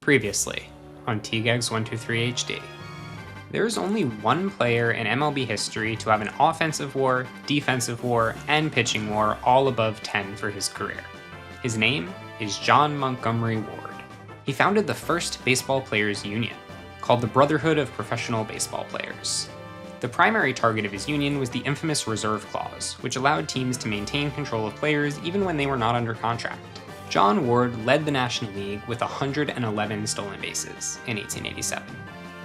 Previously, on TGEGS 123 HD. There is only one player in MLB history to have an offensive WAR, defensive WAR, and pitching WAR all above 10 for his career. His name is John Montgomery Ward. He founded the first baseball players union, called the Brotherhood of Professional Baseball Players. The primary target of his union was the infamous reserve clause, which allowed teams to maintain control of players even when they were not under contract. John Ward led the National League with 111 stolen bases in 1887.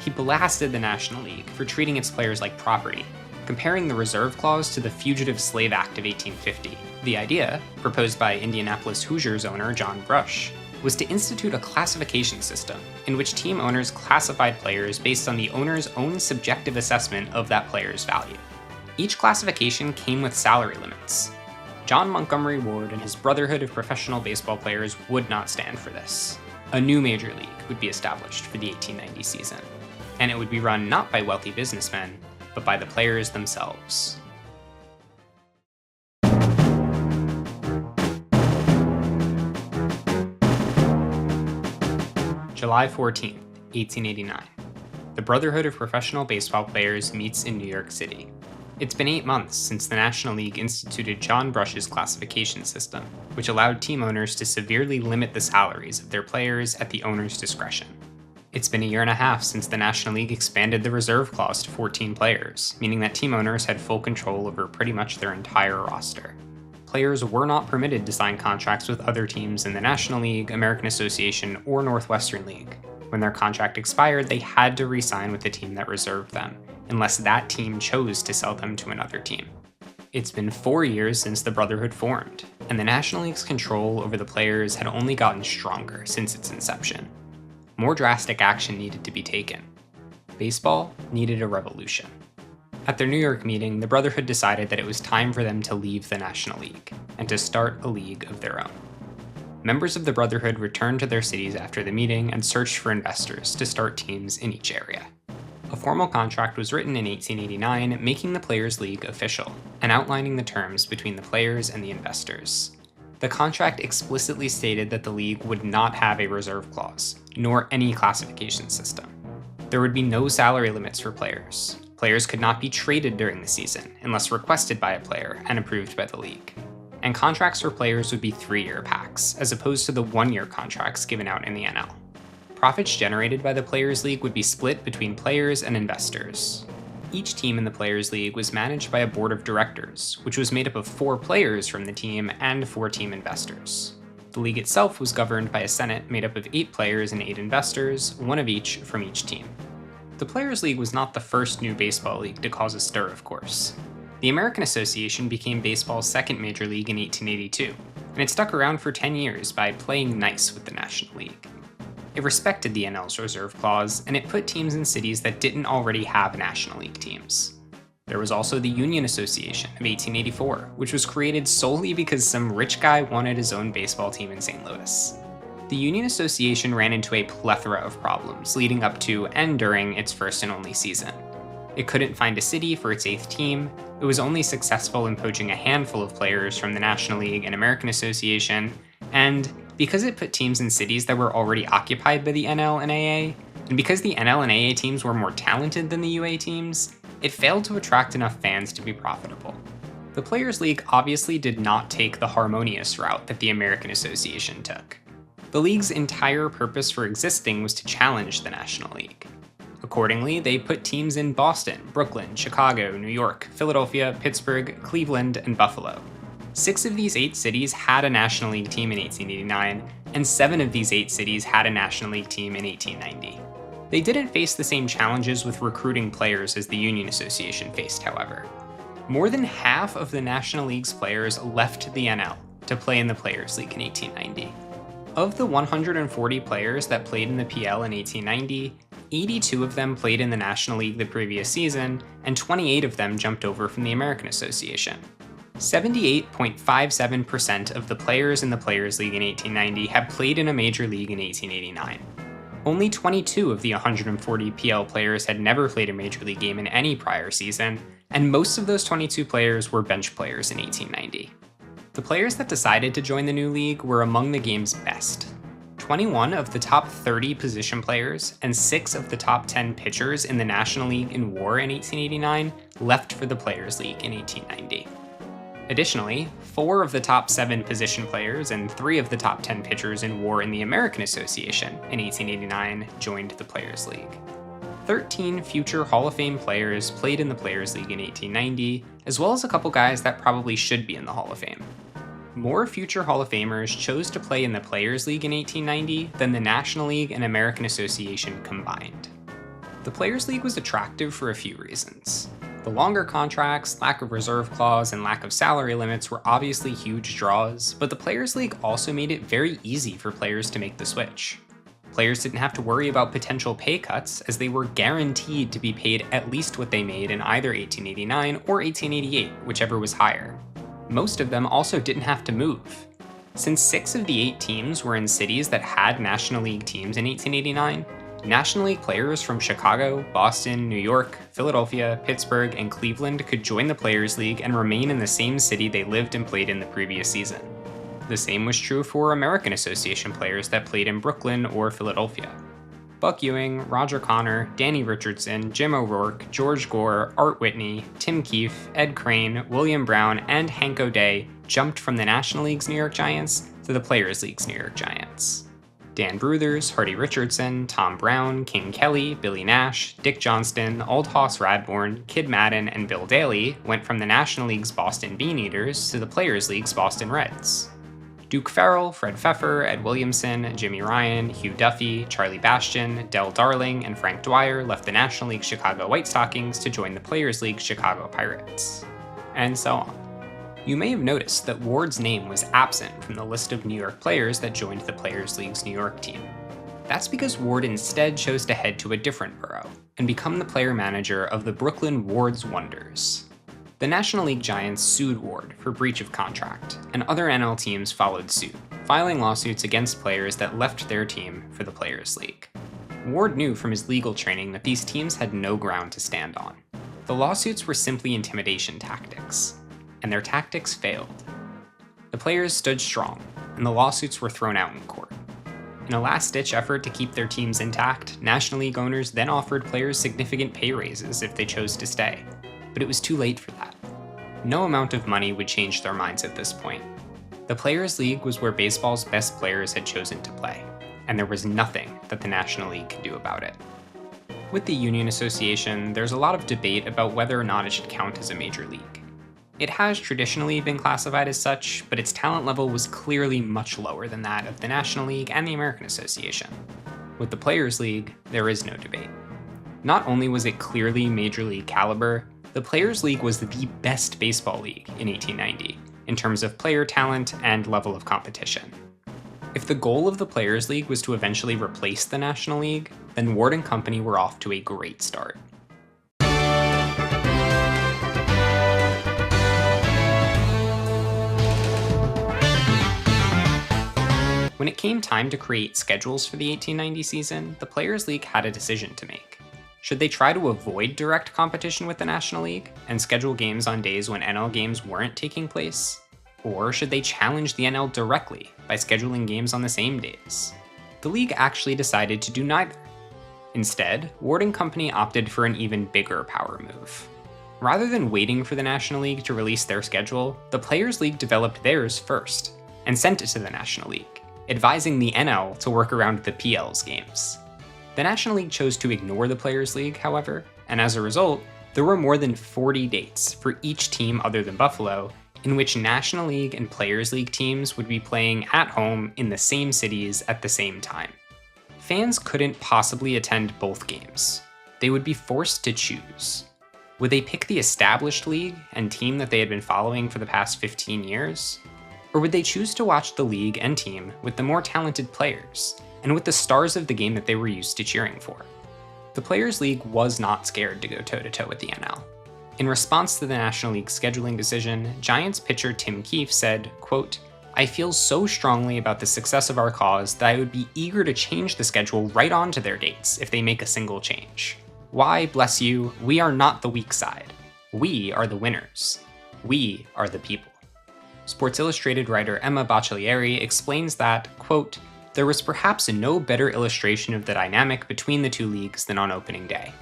He blasted the National League for treating its players like property, comparing the reserve clause to the Fugitive Slave Act of 1850. The idea, proposed by Indianapolis Hoosiers owner John Brush, was to institute a classification system in which team owners classified players based on the owner's own subjective assessment of that player's value. Each classification came with salary limits. John Montgomery Ward and his Brotherhood of Professional Baseball Players would not stand for this. A new major league would be established for the 1890 season, and it would be run not by wealthy businessmen, but by the players themselves. July 14, 1889. The Brotherhood of Professional Baseball Players meets in New York City. It's been 8 months since the National League instituted John Brush's classification system, which allowed team owners to severely limit the salaries of their players at the owner's discretion. It's been 1.5 years since the National League expanded the reserve clause to 14 players, meaning that team owners had full control over pretty much their entire roster. Players were not permitted to sign contracts with other teams in the National League, American Association, or Northwestern League. When their contract expired, they had to re-sign with the team that reserved them, unless that team chose to sell them to another team. It's been 4 years since the Brotherhood formed, and the National League's control over the players had only gotten stronger since its inception. More drastic action needed to be taken. Baseball needed a revolution. At their New York meeting, the Brotherhood decided that it was time for them to leave the National League, and to start a league of their own. Members of the Brotherhood returned to their cities after the meeting and searched for investors to start teams in each area. A formal contract was written in 1889 making the Players' League official, and outlining the terms between the players and the investors. The contract explicitly stated that the league would not have a reserve clause, nor any classification system. There would be no salary limits for players. Players could not be traded during the season, unless requested by a player and approved by the league. And contracts for players would be 3-year packs, as opposed to the 1-year contracts given out in the NL. Profits generated by the Players' League would be split between players and investors. Each team in the Players' League was managed by a board of directors, which was made up of 4 players from the team and 4 team investors. The league itself was governed by a senate made up of 8 players and 8 investors, 1 of each from each team. The Players' League was not the first new baseball league to cause a stir, of course. The American Association became baseball's second major league in 1882, and it stuck around for 10 years by playing nice with the National League. It respected the NL's reserve clause, and it put teams in cities that didn't already have National League teams. There was also the Union Association of 1884, which was created solely because some rich guy wanted his own baseball team in St. Louis. The Union Association ran into a plethora of problems leading up to and during its first and only season. It couldn't find a city for its 8th team, it was only successful in poaching a handful of players from the National League and American Association, and because it put teams in cities that were already occupied by the NL and AA, and because the NL and AA teams were more talented than the UA teams, it failed to attract enough fans to be profitable. The Players' League obviously did not take the harmonious route that the American Association took. The league's entire purpose for existing was to challenge the National League. Accordingly, they put teams in Boston, Brooklyn, Chicago, New York, Philadelphia, Pittsburgh, Cleveland, and Buffalo. 6 of these 8 cities had a National League team in 1889, and 7 of these 8 cities had a National League team in 1890. They didn't face the same challenges with recruiting players as the Union Association faced, however. More than half of the National League's players left the NL to play in the Players' League in 1890. Of the 140 players that played in the PL in 1890, 82 of them played in the National League the previous season, and 28 of them jumped over from the American Association. 78.57% of the players in the Players' League in 1890 had played in a major league in 1889. Only 22 of the 140 PL players had never played a major league game in any prior season, and most of those 22 players were bench players in 1890. The players that decided to join the new league were among the game's best. 21 of the top 30 position players and 6 of the top 10 pitchers in the National League in WAR in 1889 left for the Players' League in 1890. Additionally, 4 of the top 7 position players and 3 of the top 10 pitchers in WAR in the American Association in 1889 joined the Players' League. 13 future Hall of Fame players played in the Players' League in 1890, as well as a couple guys that probably should be in the Hall of Fame. More future Hall of Famers chose to play in the Players' League in 1890 than the National League and American Association combined. The Players' League was attractive for a few reasons. The longer contracts, lack of reserve clause, and lack of salary limits were obviously huge draws, but the Players' League also made it very easy for players to make the switch. Players didn't have to worry about potential pay cuts, as they were guaranteed to be paid at least what they made in either 1889 or 1888, whichever was higher. Most of them also didn't have to move. Since 6 of the 8 teams were in cities that had National League teams in 1889, National League players from Chicago, Boston, New York, Philadelphia, Pittsburgh, and Cleveland could join the Players' League and remain in the same city they lived and played in the previous season. The same was true for American Association players that played in Brooklyn or Philadelphia. Buck Ewing, Roger Connor, Danny Richardson, Jim O'Rourke, George Gore, Art Whitney, Tim Keefe, Ed Crane, William Brown, and Hank O'Day jumped from the National League's New York Giants to the Players' League's New York Giants. Dan Bruthers, Hardy Richardson, Tom Brown, King Kelly, Billy Nash, Dick Johnston, Old Hoss Radbourne, Kid Madden, and Bill Daly went from the National League's Boston Beaneaters to the Players' League's Boston Reds. Duke Farrell, Fred Pfeffer, Ed Williamson, Jimmy Ryan, Hugh Duffy, Charlie Bastian, Del Darling, and Frank Dwyer left the National League Chicago White Stockings to join the Players' League Chicago Pirates. And so on. You may have noticed that Ward's name was absent from the list of New York players that joined the Players' League's New York team. That's because Ward instead chose to head to a different borough and become the player manager of the Brooklyn Ward's Wonders. The National League Giants sued Ward for breach of contract, and other NL teams followed suit, filing lawsuits against players that left their team for the Players' League. Ward knew from his legal training that these teams had no ground to stand on. The lawsuits were simply intimidation tactics, and their tactics failed. The players stood strong, and the lawsuits were thrown out in court. In a last-ditch effort to keep their teams intact, National League owners then offered players significant pay raises if they chose to stay. But it was too late for that. No amount of money would change their minds at this point. The Players' League was where baseball's best players had chosen to play, and there was nothing that the National League could do about it. With the Union Association, there's a lot of debate about whether or not it should count as a major league. It has traditionally been classified as such, but its talent level was clearly much lower than that of the National League and the American Association. With the Players' League, there is no debate. Not only was it clearly major league caliber, the Players' League was the best baseball league in 1890, in terms of player talent and level of competition. If the goal of the Players' League was to eventually replace the National League, then Ward and Company were off to a great start. When it came time to create schedules for the 1890 season, the Players' League had a decision to make. Should they try to avoid direct competition with the National League and schedule games on days when NL games weren't taking place? Or should they challenge the NL directly by scheduling games on the same days? The league actually decided to do neither. Instead, Ward and Company opted for an even bigger power move. Rather than waiting for the National League to release their schedule, the Players' League developed theirs first and sent it to the National League, advising the NL to work around the PL's games. The National League chose to ignore the Players' League, however, and as a result, there were more than 40 dates for each team other than Buffalo in which National League and Players' League teams would be playing at home in the same cities at the same time. Fans couldn't possibly attend both games. They would be forced to choose. Would they pick the established league and team that they had been following for the past 15 years? Or would they choose to watch the league and team with the more talented players, and with the stars of the game that they were used to cheering for? The Players' League was not scared to go toe-to-toe with the NL. In response to the National League scheduling decision, Giants pitcher Tim Keefe said, quote, "I feel so strongly about the success of our cause that I would be eager to change the schedule right on to their dates if they make a single change. Why, bless you, we are not the weak side. We are the winners. We are the people." Sports Illustrated writer Emma Baccellieri explains that, quote, There was perhaps no better illustration of the dynamic between the two leagues than on opening day.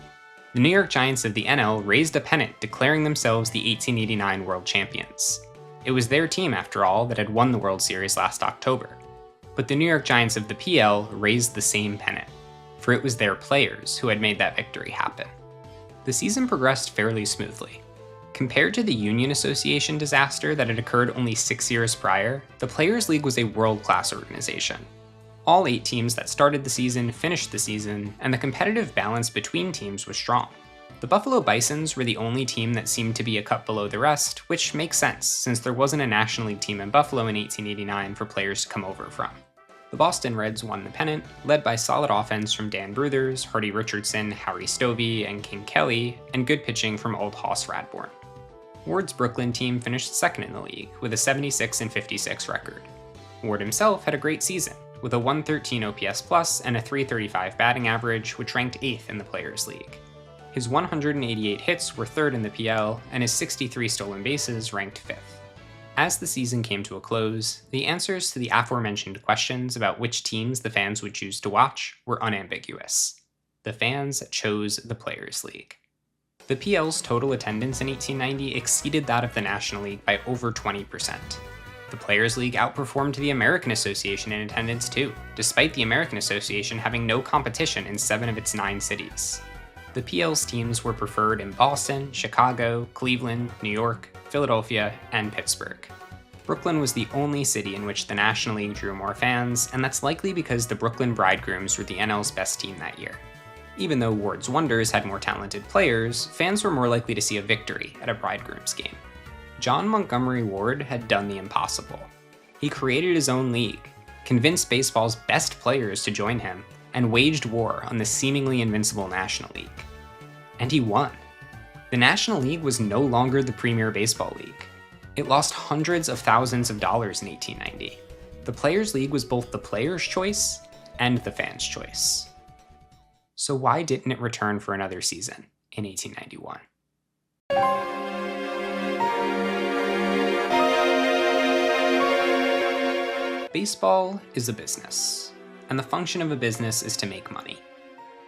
The New York Giants of the NL raised a pennant declaring themselves the 1889 World Champions. It was their team, after all, that had won the World Series last October. But the New York Giants of the PL raised the same pennant, for it was their players who had made that victory happen. The season progressed fairly smoothly. Compared to the Union Association disaster that had occurred only 6 years prior, the Players' League was a world-class organization. All 8 teams that started the season finished the season, and the competitive balance between teams was strong. The Buffalo Bisons were the only team that seemed to be a cut below the rest, which makes sense since there wasn't a National League team in Buffalo in 1889 for players to come over from. The Boston Reds won the pennant, led by solid offense from Dan Bruthers, Hardy Richardson, Howie Stovey, and King Kelly, and good pitching from Old Hoss Radbourn. Ward's Brooklyn team finished second in the league, with a 76-56 record. Ward himself had a great season, with a 113 OPS plus and a 335 batting average, which ranked 8th in the Players' League. His 188 hits were 3rd in the PL, and his 63 stolen bases ranked 5th. As the season came to a close, the answers to the aforementioned questions about which teams the fans would choose to watch were unambiguous. The fans chose the Players' League. The PL's total attendance in 1890 exceeded that of the National League by over 20%. The Players' League outperformed the American Association in attendance too, despite the American Association having no competition in 7 of its 9 cities. The PL's teams were preferred in Boston, Chicago, Cleveland, New York, Philadelphia, and Pittsburgh. Brooklyn was the only city in which the National League drew more fans, and that's likely because the Brooklyn Bridegrooms were the NL's best team that year. Even though Ward's Wonders had more talented players, fans were more likely to see a victory at a Bridegrooms game. John Montgomery Ward had done the impossible. He created his own league, convinced baseball's best players to join him, and waged war on the seemingly invincible National League. And he won. The National League was no longer the premier baseball league. It lost hundreds of thousands of dollars in 1890. The Players' League was both the players' choice and the fans' choice. So why didn't it return for another season in 1891? Baseball is a business, and the function of a business is to make money.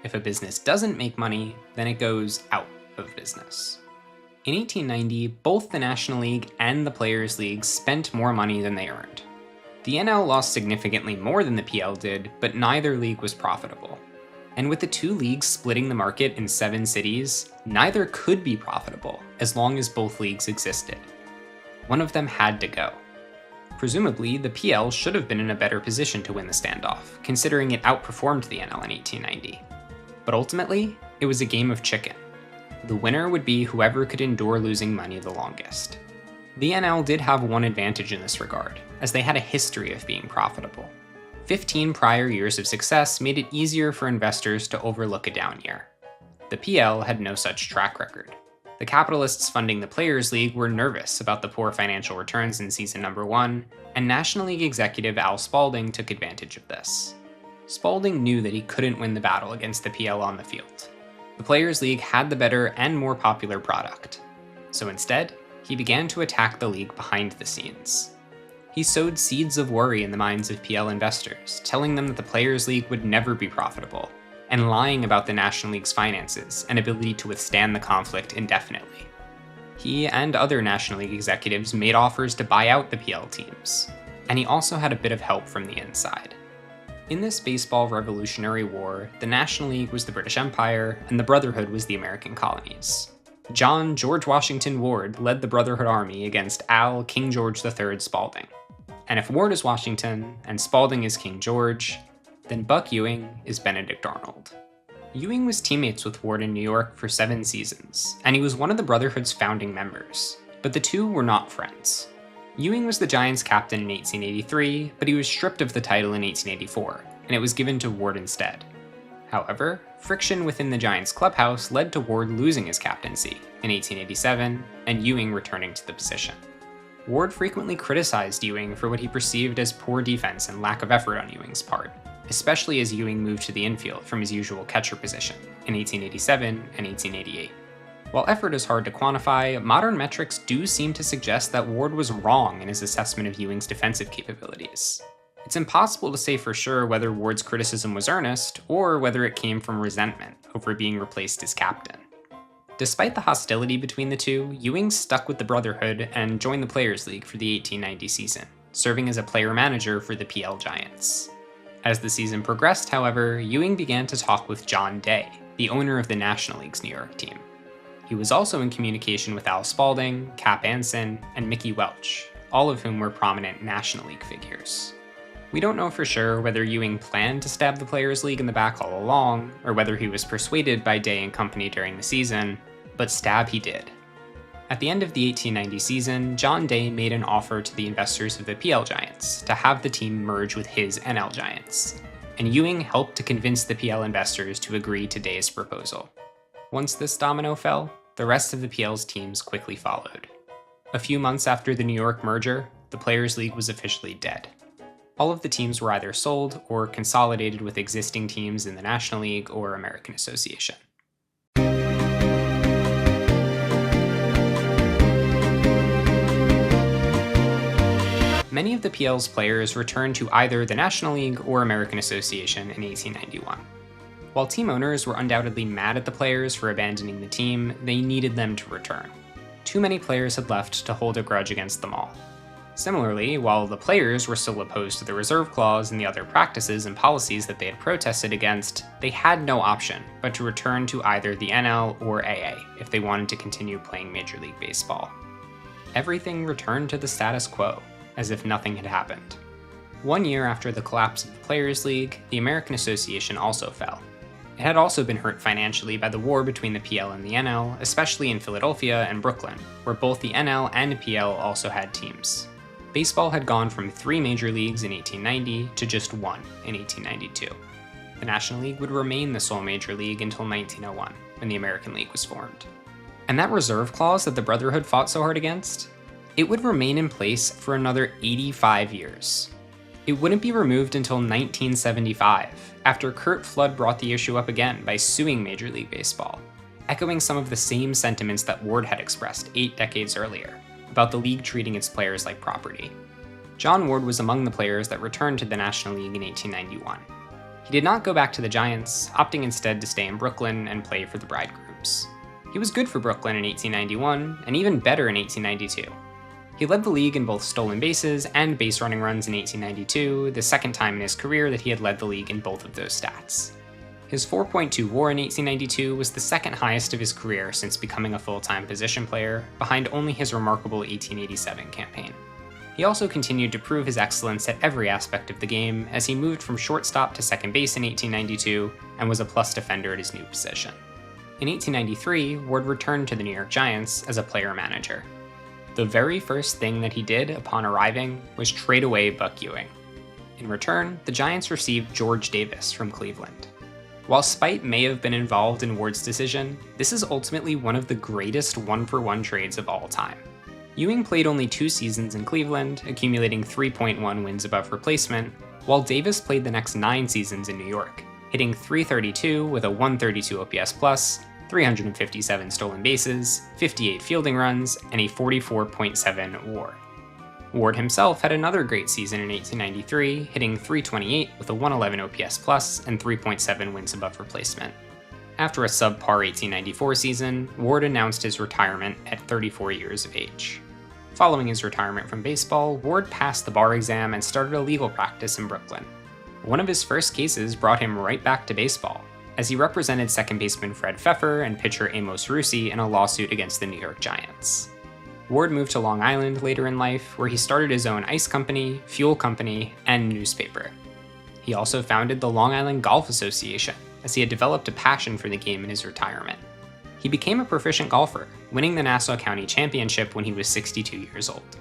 If a business doesn't make money, then it goes out of business. In 1890, both the National League and the Players' League spent more money than they earned. The NL lost significantly more than the PL did, but neither league was profitable. And with the two leagues splitting the market in 7 cities, neither could be profitable as long as both leagues existed. One of them had to go. Presumably, the PL should have been in a better position to win the standoff, considering it outperformed the NL in 1890. But ultimately, it was a game of chicken. The winner would be whoever could endure losing money the longest. The NL did have one advantage in this regard, as they had a history of being profitable. 15 prior years of success made it easier for investors to overlook a down year. The PL had no such track record. The capitalists funding the Players' League were nervous about the poor financial returns in season number 1, and National League executive Al Spalding took advantage of this. Spalding knew that he couldn't win the battle against the PL on the field. The Players' League had the better and more popular product. So instead, he began to attack the league behind the scenes. He sowed seeds of worry in the minds of PL investors, telling them that the Players' League would never be profitable, and lying about the National League's finances and ability to withstand the conflict indefinitely. He and other National League executives made offers to buy out the PL teams, and he also had a bit of help from the inside. In this baseball Revolutionary War, the National League was the British Empire, and the Brotherhood was the American colonies. John George Washington Ward led the Brotherhood Army against Al King George III Spalding. And if Ward is Washington, and Spalding is King George, then Buck Ewing is Benedict Arnold. Ewing was teammates with Ward in New York for 7 seasons, and he was one of the Brotherhood's founding members, but the two were not friends. Ewing was the Giants' captain in 1883, but he was stripped of the title in 1884, and it was given to Ward instead. However, friction within the Giants' clubhouse led to Ward losing his captaincy in 1887, and Ewing returning to the position. Ward frequently criticized Ewing for what he perceived as poor defense and lack of effort on Ewing's part, especially as Ewing moved to the infield from his usual catcher position in 1887 and 1888. While effort is hard to quantify, modern metrics do seem to suggest that Ward was wrong in his assessment of Ewing's defensive capabilities. It's impossible to say for sure whether Ward's criticism was earnest or whether it came from resentment over being replaced as captain. Despite the hostility between the two, Ewing stuck with the Brotherhood and joined the Players League for the 1890 season, serving as a player-manager for the PL Giants. As the season progressed, however, Ewing began to talk with John Day, the owner of the National League's New York team. He was also in communication with Al Spalding, Cap Anson, and Mickey Welch, all of whom were prominent National League figures. We don't know for sure whether Ewing planned to stab the Players League in the back all along, or whether he was persuaded by Day and company during the season, but stab he did. At the end of the 1890 season, John Day made an offer to the investors of the PL Giants to have the team merge with his NL Giants, and Ewing helped to convince the PL investors to agree to Day's proposal. Once this domino fell, the rest of the PL's teams quickly followed. A few months after the New York merger, the Players League was officially dead. All of the teams were either sold or consolidated with existing teams in the National League or American Association. Many of the PL's players returned to either the National League or American Association in 1891. While team owners were undoubtedly mad at the players for abandoning the team, they needed them to return. Too many players had left to hold a grudge against them all. Similarly, while the players were still opposed to the reserve clause and the other practices and policies that they had protested against, they had no option but to return to either the NL or AA if they wanted to continue playing Major League Baseball. Everything returned to the status quo, as if nothing had happened. 1 year after the collapse of the Players League, the American Association also fell. It had also been hurt financially by the war between the PL and the NL, especially in Philadelphia and Brooklyn, where both the NL and PL also had teams. Baseball had gone from 3 major leagues in 1890 to just 1 in 1892. The National League would remain the sole major league until 1901, when the American League was formed. And that reserve clause that the Brotherhood fought so hard against? It would remain in place for another 85 years. It wouldn't be removed until 1975, after Curt Flood brought the issue up again by suing Major League Baseball, echoing some of the same sentiments that Ward had expressed 8 decades earlier, about the league treating its players like property. John Ward was among the players that returned to the National League in 1891. He did not go back to the Giants, opting instead to stay in Brooklyn and play for the Bridegrooms. He was good for Brooklyn in 1891, and even better in 1892. He led the league in both stolen bases and base running runs in 1892, the second time in his career that he had led the league in both of those stats. His 4.2 WAR in 1892 was the second highest of his career since becoming a full-time position player, behind only his remarkable 1887 campaign. He also continued to prove his excellence at every aspect of the game, as he moved from shortstop to second base in 1892 and was a plus defender at his new position. In 1893, Ward returned to the New York Giants as a player-manager. The very first thing that he did upon arriving was trade away Buck Ewing. In return, the Giants received George Davis from Cleveland. While spite may have been involved in Ward's decision, this is ultimately one of the greatest one-for-one trades of all time. Ewing played only 2 seasons in Cleveland, accumulating 3.1 wins above replacement, while Davis played the next 9 seasons in New York, hitting .332 with a 132 OPS+, 357 stolen bases, 58 fielding runs, and a 44.7 WAR. Ward himself had another great season in 1893, hitting .328 with a 111 OPS+, and 3.7 wins above replacement. After a subpar 1894 season, Ward announced his retirement at 34 years of age. Following his retirement from baseball, Ward passed the bar exam and started a legal practice in Brooklyn. One of his first cases brought him right back to baseball, as he represented second baseman Fred Pfeffer and pitcher Amos Russi in a lawsuit against the New York Giants. Ward moved to Long Island later in life, where he started his own ice company, fuel company, and newspaper. He also founded the Long Island Golf Association, as he had developed a passion for the game in his retirement. He became a proficient golfer, winning the Nassau County Championship when he was 62 years old.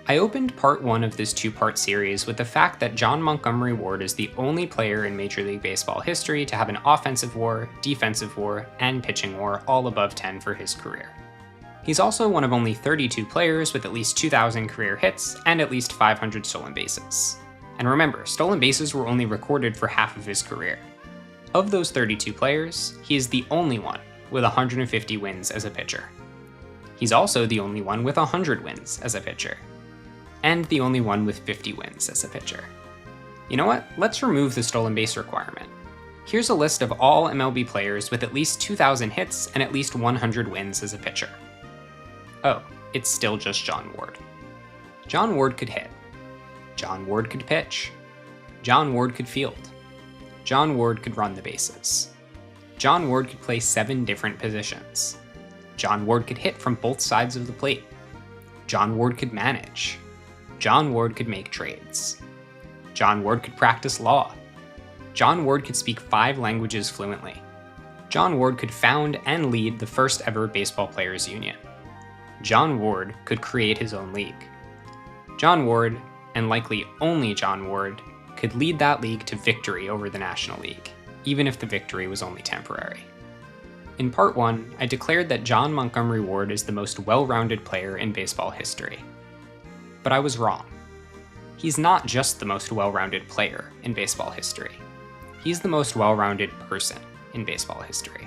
I opened part 1 of this 2-part series with the fact that John Montgomery Ward is the only player in Major League Baseball history to have an offensive WAR, defensive WAR, and pitching WAR all above 10 for his career. He's also one of only 32 players with at least 2,000 career hits and at least 500 stolen bases. And remember, stolen bases were only recorded for half of his career. Of those 32 players, he is the only one with 150 wins as a pitcher. He's also the only one with 100 wins as a pitcher. And the only one with 50 wins as a pitcher. You know what? Let's remove the stolen base requirement. Here's a list of all MLB players with at least 2,000 hits and at least 100 wins as a pitcher. Oh, it's still just John Ward. John Ward could hit. John Ward could pitch. John Ward could field. John Ward could run the bases. John Ward could play 7 different positions. John Ward could hit from both sides of the plate. John Ward could manage. John Ward could make trades. John Ward could practice law. John Ward could speak 5 languages fluently. John Ward could found and lead the first ever baseball players union. John Ward could create his own league. John Ward, and likely only John Ward, could lead that league to victory over the National League, even if the victory was only temporary. In part 1, I declared that John Montgomery Ward is the most well-rounded player in baseball history. But I was wrong. He's not just the most well-rounded player in baseball history. He's the most well-rounded person in baseball history.